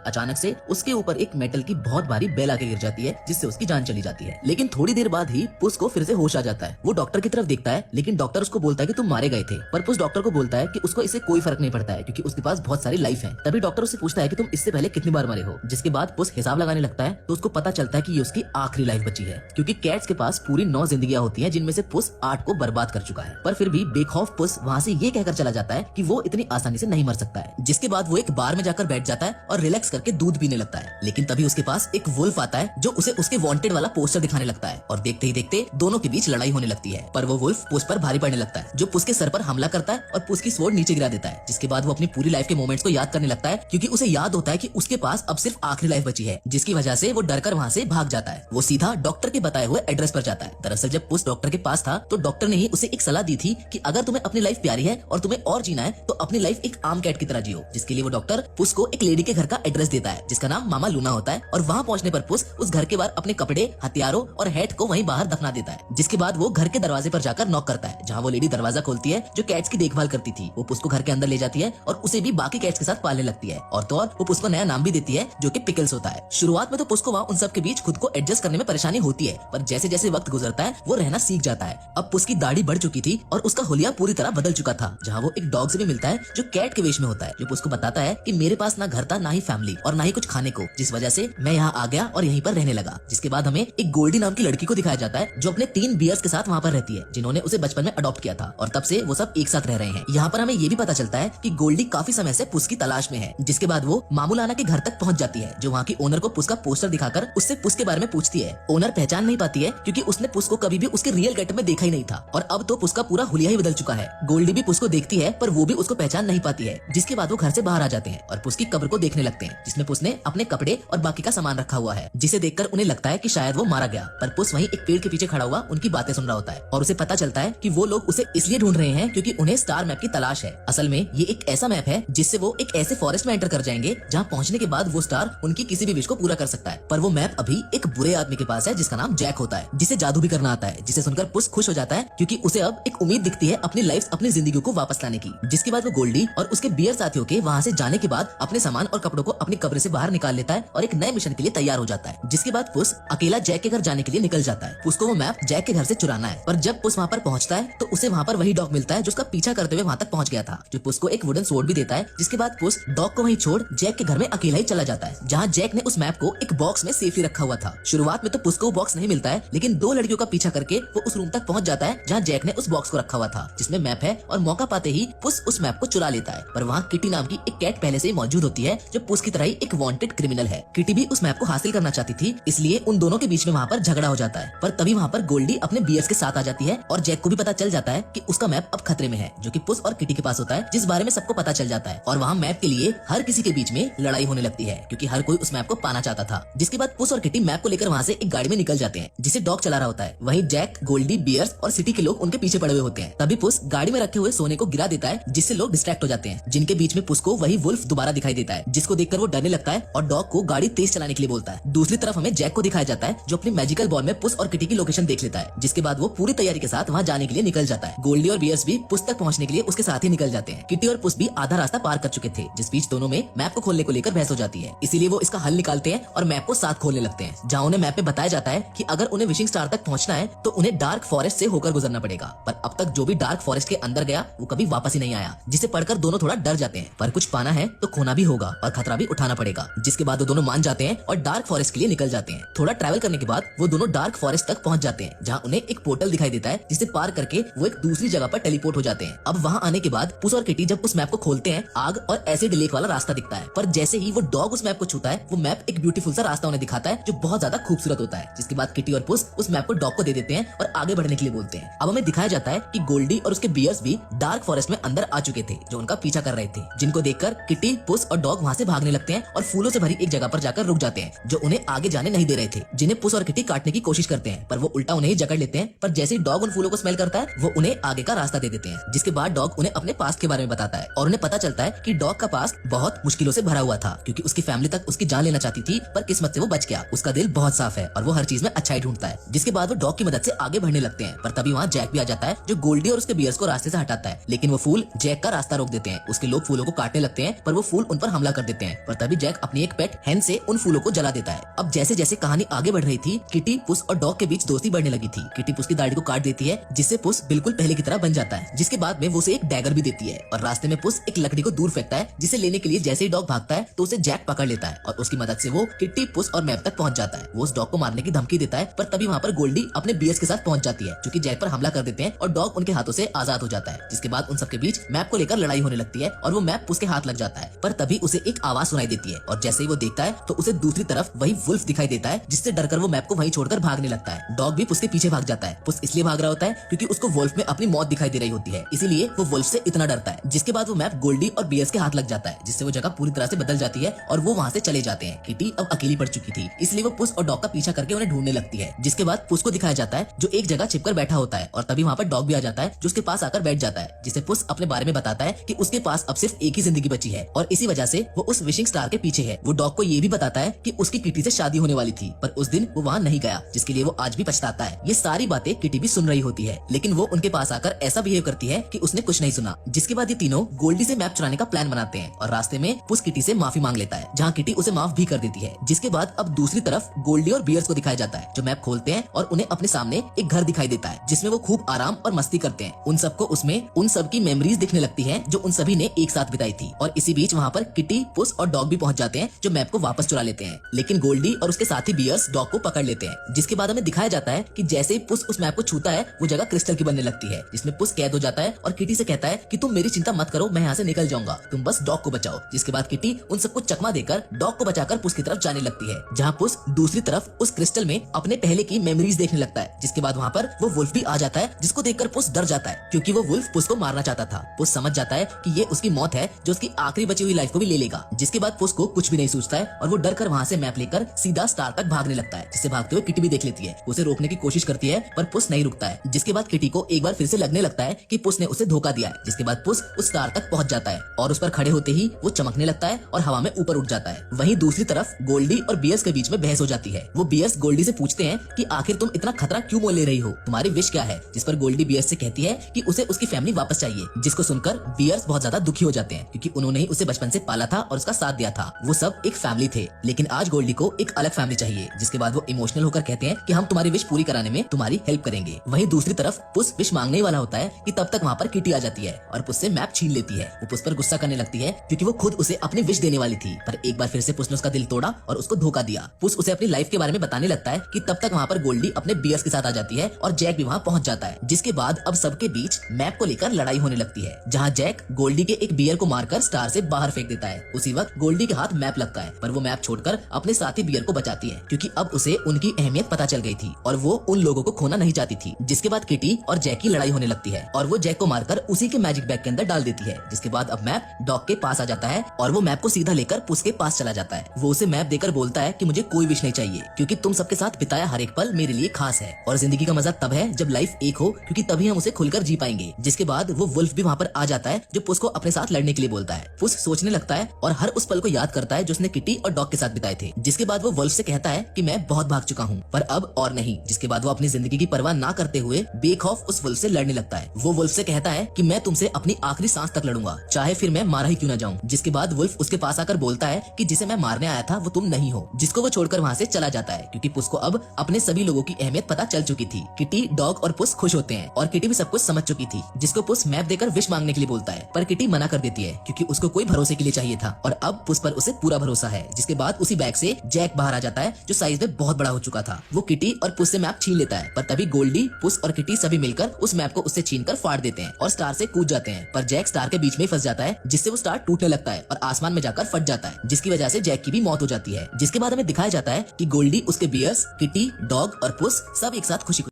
अचानक से उसके ऊपर एक मेटल की बहुत भारी बेल आके गिर जाती है, जिससे उसकी जान चली जाती है। लेकिन थोड़ी देर बाद ही पुस को फिर से होश आ जाता है। वो डॉक्टर की तरफ देखता है, लेकिन डॉक्टर उसको बोलता है कि तुम मारे गए थे। पर पुस डॉक्टर को बोलता है कि उसको इससे कोई फर्क नहीं पड़ता है, क्योंकि उसके पास बहुत सारी लाइफ है। तभी डॉक्टर उससे पूछता है कि तुम इससे पहले कितनी बार मरे हो। जिसके बाद पुस हिसाब लगाने लगता है, तो उसको पता चलता है कि ये उसकी आखिरी लाइफ बची है, क्योंकि कैट्स के पास पूरी 9 जिंदगियां होती हैं, जिनमें से पुस 8 को बर्बाद कर चुका है। पर फिर भी बेखौफ पुस वहाँ से ये कहकर चला जाता है कि वो इतनी आसानी से नहीं मर सकता है। जिसके बाद वो एक बार में जाकर बैठ जाता है और रिलैक्स करके दूध पीने लगता है। लेकिन तभी उसके पास एक वुल्फ आता है, जो उसे उसके वांटेड वाला पोस्टर दिखाने लगता है, और देखते ही देखते दोनों के बीच लड़ाई होने लगती है। पर वो वुल्फ पुस पर भारी पड़ने लगता है, जो पुस के सर पर हमला करता है और पुस की स्वॉर्ड नीचे गिरा देता है। जिसके बाद वो अपनी पूरी लाइफ के मोमेंट्स को याद करने लगता है, क्योंकि उसे याद होता है कि उसके पास अब सिर्फ आखिरी लाइफ बची है, जिसकी वजह से वो डरकर वहाँ से भाग जाता है। वो सीधा डॉक्टर के बताए हुए एड्रेस पर जाता है। दरअसल जब पुस डॉक्टर के पास था, तो डॉक्टर ने ही उसे एक सलाह दी थी कि अगर तुम्हें अपनी लाइफ प्यारी है और तुम्हें और जीना है, तो अपनी लाइफ एक आम कैट की तरह जियो। जिसके लिए वो डॉक्टर पुस को एक लेडी के घर का एड्रेस देता है, जिसका नाम मामा लूना होता है। और वहाँ पहुंचने पर पुस उस घर के बाहर अपने कपड़े, हथियारों और हैट को वहीं बाहर दफना देता है। जिसके बाद वो घर के दरवाजे पर जाकर नॉक करता है, जहाँ वो लेडी दरवाजा खोलती है, जो कैट्स की देखभाल करती थी। वो पुस को घर के अंदर ले जाती है और उसे भी बाकी कैट्स के साथ पालने लगती है। और तो और वो पुस को नया नाम भी देती है, जो कि पिकल्स होता है। शुरुआत में तो पुस को वहाँ उन सब के बीच खुद को एडजस्ट करने में परेशानी होती है, पर जैसे जैसे वक्त गुजरता है वो रहना सीख जाता है। अब पुस की दाढ़ी बढ़ चुकी थी और उसका हुलिया पूरी तरह बदल चुका था, जहाँ वो एक डॉग से भी मिलता है, जो कैट के वेश में होता है, जो पुस को बताता है कि मेरे पास ना घर था, ना ही फैमिली और ना ही कुछ खाने को, जिस वजह से मैं यहाँ आ गया और यहीं पर रहने लगा। जिसके बाद हमें एक गोल्डी नाम की लड़की को दिखाया जाता है, जो अपने 3 बियर्स के साथ वहाँ पर रहती है, जिन्होंने उसे बचपन में अडॉप्ट किया था, और तब से वो सब एक साथ रह रहे हैं। यहाँ पर हमें ये भी पता चलता है कि गोल्डी काफी समय से पुस की तलाश में है। जिसके बाद वो मामूलाना के घर तक पहुंच जाती है, जो वहाँ की ओनर को पुस का पोस्टर दिखाकर उससे पुस के बारे में पूछती है। ओनर पहचान नहीं पाती है, क्योंकि उसने पुस को कभी भी उसके रियल गेटअप में देखा ही नहीं था, और अब तो पुस का पूरा हुलिया ही बदल चुका है। गोल्डी भी पुस को देखती है, पर वो भी उसको पहचान नहीं पाती है। जिसके बाद वो घर से बाहर आ जाते हैं और पुस की कब्र को देखने लगते हैं, जिसमें पुस ने अपने कपड़े और बाकी का सामान रखा हुआ है, जिसे देखकर उन्हें लगता है कि शायद वो मारा गया। पर पुस वहीं एक पेड़ के पीछे खड़ा हुआ उनकी बातें सुन रहा होता है, और उसे पता चलता है कि वो लोग उसे इसलिए ढूंढ रहे हैं क्योंकि उन्हें स्टार मैप की तलाश है। असल में ये एक ऐसा मैप है जिससे वो एक ऐसे फॉरेस्ट में एंटर कर जाएंगे, जहाँ पहुंचने के बाद वो स्टार उनकी किसी भी विश को पूरा कर सकता है। पर वो मैप अभी एक बुरे आदमी के पास है, जिसका नाम जैक होता है, जिसे जादू भी करना आता है। जिसे सुनकर पुस खुश हो जाता है, क्योंकि उसे अब एक उम्मीद दिखती है अपनी लाइफ, अपनी जिंदगी को वापस लाने की। जिसके बाद वो गोल्डी और उसके बियर साथियों के वहाँ से जाने के बाद अपने सामान और कपड़ों को अपनी कब्र से बाहर निकाल लेता है और एक नए मिशन के लिए तैयार हो जाता है। जिसके बाद पुस अकेला जैक के घर जाने के लिए निकल जाता है। पुस को वो मैप जैक के घर से चुराना है, पर जब पुस वहाँ पर पहुँचता है, तो उसे वहाँ पर वही डॉग मिलता है, जो उसका पीछा करते हुए वहाँ तक पहुँच गया था, जो पुस को एक वुडन स्वॉर्ड भी देता है। जिसके बाद पुस डॉग को वहीं छोड़ जैक के घर में अकेला ही चला जाता है, जहाँ जैक ने उस मैप को एक बॉक्स में सेफली रखा हुआ था। शुरुआत में तो पुस को वो बॉक्स नहीं मिलता है, लेकिन 2 लड़कियों का पीछा करके वो उस रूम तक पहुँच जाता है, जहाँ जैक ने उस बॉक्स को रखा हुआ था, जिसमें मैप है। और मौका पाते ही पुस उस मैप को चुरा लेता है। पर वहाँ किटी नाम की एक कैट पहले से ही मौजूद होती है, जो पुस की तरह ही एक वांटेड क्रिमिनल है। किटी भी उस मैप को हासिल करना चाहती थी, इसलिए उन दोनों के बीच में वहाँ पर झगड़ा हो जाता है। पर तभी वहाँ पर गोल्डी अपने बियर्स के साथ आ जाती है, और जैक को भी पता चल जाता है कि उसका मैप अब खतरे में है, जो कि पुस और किटी के पास होता है, जिस बारे में सबको पता चल जाता है। और वहाँ मैप के लिए हर किसी के बीच में लड़ाई होने लगती है, क्योंकि हर कोई उस मैप को पाना चाहता था। जिसके बाद पुस और किटी मैप को लेकर वहाँ से एक गाड़ी में निकल जाते हैं, जिसे डॉग चला रहा होता है। वहीं जैक, गोल्डी, बियर्स और सिटी के लोग उनके पीछे पड़े हुए होते हैं। तभी पुस गाड़ी में रखे हुए सोने को गिरा देता है, जिससे लोग डिस्ट्रैक्ट हो जाते हैं। जिनके बीच में पुस को वही वुल्फ दोबारा दिखाई देता है, जिसको देखकर वो डरने लगता है और डॉग को गाड़ी तेज चलाने के लिए बोलता है। दूसरी तरफ हमें जैक को दिखाया जाता है, जो अपनी मैजिकल बॉल में पुस और किटी की लोकेशन देख लेता है। जिसके बाद वो पूरी तैयारी के साथ वहाँ जाने के लिए निकल जाता है। गोल्डी और बियर्स भी पुस तक पहुँचने के लिए उसके साथ ही निकल जाते हैं। किटी और पुस भी आधा रास्ता पार कर चुके थे, जिस बीच दोनों में मैप को खोलने को लेकर बहस हो जाती है। इसीलिए वो इसका हल निकालते हैं और मैप को साथ खोलने लगते हैं, जहाँ उन्हें मैप में बताया जाता है कि अगर उन्हें विशिंग स्टार तक पहुँचना है, तो उन्हें डार्क फॉरेस्ट से होकर गुजरना पड़ेगा। पर अब तक जो भी डार्क फॉरेस्ट के अंदर गया, वो कभी वापस ही नहीं आया, जिसे पढ़कर दोनों थोड़ा डर जाते हैं। पर कुछ पाना है तो खोना भी होगा और खतरा भी उठाना पड़ेगा। जिसके बाद वो दोनों मान जाते हैं और डार्क फॉरेस्ट के लिए निकल जाते हैं। थोड़ा ट्रैवल करने के बाद वो दोनों डार्क फॉरेस्ट तक पहुंच जाते हैं, जहां उन्हें एक पोर्टल दिखाई देता है, जिसे पार करके वो एक दूसरी जगह पर टेलीपोर्ट हो जाते हैं। अब वहां आने के बाद पुस और किटी जब उस मैप को खोलते हैं, आग और एसिड लेक वाला रास्ता दिखता है। पर जैसे ही वो डॉग उस मैप को छूता है, वो मैप एक ब्यूटीफुल सा रास्ता उन्हें दिखाता है, जो बहुत ज्यादा खूबसूरत होता है। जिसके बाद किटी और पुस उस मैप को डॉग को दे देते हैं और आगे बढ़ने के लिए बोलते हैं। अब हमें दिखाया जाता है कि गोल्डी और उसके बियर्स भी डार्क फॉरेस्ट में अंदर आ चुके थे, जो उनका पीछा कर रहे थे। जिनको देखकर किटी, पुस और डॉग वहां से भागने लगते हैं और फूलों से भरी एक जगह पर जाकर रुक जाते हैं, जो उन्हें आगे जाने नहीं दे रहे थे। जिन्हें पुस और किटी काटने की कोशिश करते हैं, पर वो उल्टा उन्हें ही जकड़ लेते हैं। पर जैसे ही डॉग उन फूलों को स्मेल करता है, वो उन्हें आगे का रास्ता दे देते हैं। जिसके बाद डॉग उन्हें अपने पास्ट के बारे में बताता है, और उन्हें पता चलता है कि डॉग का पास्ट बहुत मुश्किलों से भरा हुआ था, क्योंकि उसकी फैमिली तक उसकी जान लेना चाहती थी, पर किस्मत से वो बच गया। उसका दिल बहुत साफ है और वो हर चीज में अच्छाई ढूंढता है। जिसके बाद वो डॉग की मदद से आगे बढ़ने लगते हैं। पर तभी वहाँ जैक भी आ जाता है, जो गोल्डी और उसके बियर्स को रास्ते से हटाता है। लेकिन वो फूल जैक का रास्ता रोक देते हैं। उसके लोग फूलों को काटने लगते हैं, पर वो फूल उन पर हमला कर देते हैं। पर पर तभी जैक अपनी एक पेट हैन से उन फूलों को जला देता है। अब जैसे जैसे कहानी आगे बढ़ रही थी, किटी, पुस और डॉग के बीच दोस्ती बढ़ने लगी थी। किटी पुस की दाढ़ी को काट देती है, जिससे पुस बिल्कुल पहले की तरह बन जाता है, जिसके बाद में वो उसे एक डैगर भी देती है और रास्ते में पुस एक लकड़ी को दूर फेंकता है, जिसे लेने के लिए जैसे ही डॉग भागता है तो उसे जैक पकड़ लेता है और उसकी मदद से वो किट्टी, पुस और मैप तक पहुंच जाता है। वो उस डॉग को मारने की धमकी देता है, पर तभी वहाँ पर गोल्डी अपने बियर्स के साथ पहुंच जाती है, जो कि जैक पर हमला कर देते हैं और डॉग उनके हाथों से आजाद हो जाता है। जिसके बाद उन सबके बीच मैप को लेकर लड़ाई होने लगती है और वो मैप पुस के हाथ लग जाता है, पर तभी उसे एक आवाज सुनाई देती है और जैसे ही वो देखता है तो उसे दूसरी तरफ वही वुल्फ दिखाई देता है, जिससे डरकर वो मैप को वहीं छोड़कर भागने लगता है। डॉग भी पुस के पीछे भाग जाता है। पुस इसलिए भाग रहा होता है क्योंकि उसको वुल्फ में अपनी मौत दिखाई दे रही होती है, इसीलिए वो वुल्फ से इतना डरता है। जिसके बाद वो मैप गोल्डी और बियर्स के हाथ लग जाता है, जिससे वो जगह पूरी तरह से बदल जाती है और वो वहाँ से चले जाते हैं। किटी अब अकेली पड़ चुकी थी, इसलिए वो पुस और डॉग का पीछा करके उन्हें ढूंढने लगती है। जिसके बाद पुस को दिखाया जाता है जो एक जगह छिपकर बैठा होता है और तभी वहाँ पर डॉग भी आ जाता है, जो उसके पास आकर बैठ जाता है, जिसे पुस अपने बारे में बताता है कि उसके पास अब सिर्फ एक ही जिंदगी बची है और इसी वजह से वो उस विशिंग स्टार के पीछे है। वो डॉग को ये भी बताता है कि उसकी किटी से शादी होने वाली थी, पर उस दिन वो वहाँ नहीं गया, जिसके लिए वो आज भी पछताता है। ये सारी बातें किटी भी सुन रही होती है, लेकिन वो उनके पास आकर ऐसा बिहेव करती है कि उसने कुछ नहीं सुना। जिसके बाद ये तीनों गोल्डी से मैप चुराने का प्लान बनाते हैं और रास्ते में पुस किटी से माफी मांग लेता है, जहाँ किटी उसे माफ भी कर देती है। जिसके बाद अब दूसरी तरफ गोल्डी और बियर्स को दिखाया जाता है, जो मैप खोलते हैं और उन्हें अपने सामने एक घर दिखाई देता है, जिसमें वो खूब आराम और मस्ती करते हैं। उन सबको उसमें उन सब की मेमोरीज दिखने लगती है जो उन सभी ने एक साथ बिताई थी। और इसी बीच वहाँ पर किटी, पुस और डॉग भी पहुंच जाते हैं, जो मैप को वापस चुरा लेते हैं। लेकिन गोल्डी और उसके साथी बियर्स डॉग को पकड़ लेते हैं। जिसके बाद हमें दिखाया जाता है कि जैसे ही पुस उस मैप को छूता है, वो जगह क्रिस्टल की बनने लगती है, जिसमें पुस कैद हो जाता है और किटी से कहता है कि तुम मेरी चिंता मत करो, मैं यहाँ से निकल जाऊंगा, तुम बस डॉग को बचाओ। जिसके बाद किटी उन सबको चकमा देकर डॉग को बचाकर पुस की तरफ जाने लगती है, जहाँ पुस दूसरी तरफ उस क्रिस्टल में अपने पहले की मेमोरीज देखने लगता है। जिसके बाद वहाँ पर वो वुल्फ भी आ जाता है, जिसको देखकर पुस डर जाता है, क्योंकि वो वुल्फ पुस को मारना चाहता था। पुस समझ जाता है कि ये उसकी मौत है, जो उसकी आखिरी बची हुई लाइफ को भी ले लेगा। जिसके बाद पुस को कुछ भी नहीं सूझता है और वो डर कर वहाँ से मैप लेकर सीधा स्टार तक भागने लगता है, जिसे भागते हुए किटी भी देख लेती है। उसे रोकने की कोशिश करती है, पर पुस नहीं रुकता है। जिसके बाद किटी को एक बार फिर से लगने लगता है कि पुस ने उसे धोखा दिया है। जिसके बाद पुस उस स्टार तक पहुंच जाता है और उस पर खड़े होते ही वो चमकने लगता है और हवा में ऊपर उठ जाता है। वहीं दूसरी तरफ गोल्डी और बियर्स के बीच में बहस हो जाती है। वो बियर्स गोल्डी से पूछते हैं कि आखिर तुम इतना खतरा क्यों मोल ले रही हो, तुम्हारी विश क्या है। जिस पर गोल्डी बियर्स से कहती है कि उसे उसकी फैमिली वापस चाहिए। जिसको सुनकर बियर्स बहुत ज्यादा दुखी हो जाते हैं, क्योंकि उन्होंने ही उसे बचपन से पाला था और उसका साथ दिया था। वो सब एक फैमिली थे, लेकिन आज गोल्डी को एक अलग फैमिली चाहिए। जिसके बाद वो इमोशनल होकर कहते हैं कि हम तुम्हारी विश पूरी कराने में तुम्हारी हेल्प करेंगे। वहीं दूसरी तरफ पुस विश मांगने वाला होता है कि तब तक वहाँ पर किटी आ जाती है और पुस से मैप छीन लेती है। वो पुस पर गुस्सा करने लगती है, क्योंकि वो खुद उसे अपनी विश देने वाली थी, पर एक बार फिर से पुस ने उसका दिल तोड़ा और उसको धोखा दिया। पुस उसे अपनी लाइफ के बारे में बताने लगता है कि तब तक वहाँ पर गोल्डी अपने बियर्स के साथ आ जाती है और जैक भी वहाँ पहुंच जाता है। जिसके बाद अब सबके बीच मैप को लेकर लड़ाई होने लगती है, जहाँ जैक गोल्डी के एक बियर को मारकर स्टार से बाहर फेंक देता है। उसी वक्त गोल्डी के हाथ मैप लगता है, पर वो मैप छोड़कर अपने साथी बियर को बचाती है, क्योंकि अब उसे उनकी अहमियत पता चल गई थी और वो उन लोगों को खोना नहीं चाहती थी। जिसके बाद किटी और जैक की लड़ाई होने लगती है और वो जैक को मारकर उसी के मैजिक बैग के अंदर डाल देती है। जिसके बाद अब मैप डॉग के पास आ जाता है और वो मैप को सीधा लेकर पुस के पास चला जाता है। वो उसे मैप देकर बोलता है कि मुझे कोई विश नहीं चाहिए, क्योंकि तुम सबके साथ बिताया हर एक पल मेरे लिए खास है और जिंदगी का मजा तब है जब लाइफ एक हो, क्योंकि तभी हम उसे खुलकर जी पाएंगे। जिसके बाद वो वुल्फ भी वहाँ पर आ जाता है, जो पुस को अपने साथ लड़ने के लिए बोलता है। पुस सोचने लगता है और हर उस पल को याद करता है जो उसने किटी और डॉग के साथ बिताए थे। जिसके बाद वो वुल्फ से कहता है कि मैं बहुत भाग चुका हूँ, पर अब और नहीं। जिसके बाद वो अपनी जिंदगी की परवाह ना करते हुए बेखौफ उस वुल्फ से लड़ने लगता है। वो वुल्फ से कहता है कि मैं तुमसे अपनी आखिरी सांस तक लड़ूंगा, चाहे फिर मैं मारा ही क्यों ना जाऊं। जिसके बाद वुल्फ उसके पास आकर बोलता है कि जिसे मैं मारने आया था वो तुम नहीं हो, जिसको वो छोड़कर वहाँ से चला जाता है, क्योंकि पुस को अब अपने सभी लोगों की अहमियत पता चल चुकी थी। किटी, डॉग और पुस खुश होते हैं और किटी भी सब कुछ समझ चुकी थी, जिसको पुस मैप देकर विश मांगने के लिए बोलता है, पर किटी मना कर देती है, क्योंकि उसको कोई भरोसे के लिए चाहिए था और अब पुस पर उसे पूरा भरोसा है। जिसके बाद उसी बैग से जैक बाहर आ जाता है, जो साइज में बहुत बड़ा हो चुका था। वो किटी और पुस से मैप छीन लेता है, पर तभी गोल्डी, पुस और किटी सभी मिलकर उस मैप को उससे छीनकर फाड़ देते हैं और स्टार से कूद जाते हैं। पर जैक स्टार के बीच में फंस जाता है, जिससे वो स्टार टूटने लगता है और आसमान में जाकर फट जाता है, जिसकी वजह से जैक की भी मौत हो जाती है। जिसके बाद हमें दिखाया जाता है कि गोल्डी, उसके बियर्स, किटी, डॉग और पुस सब एक साथ खुशी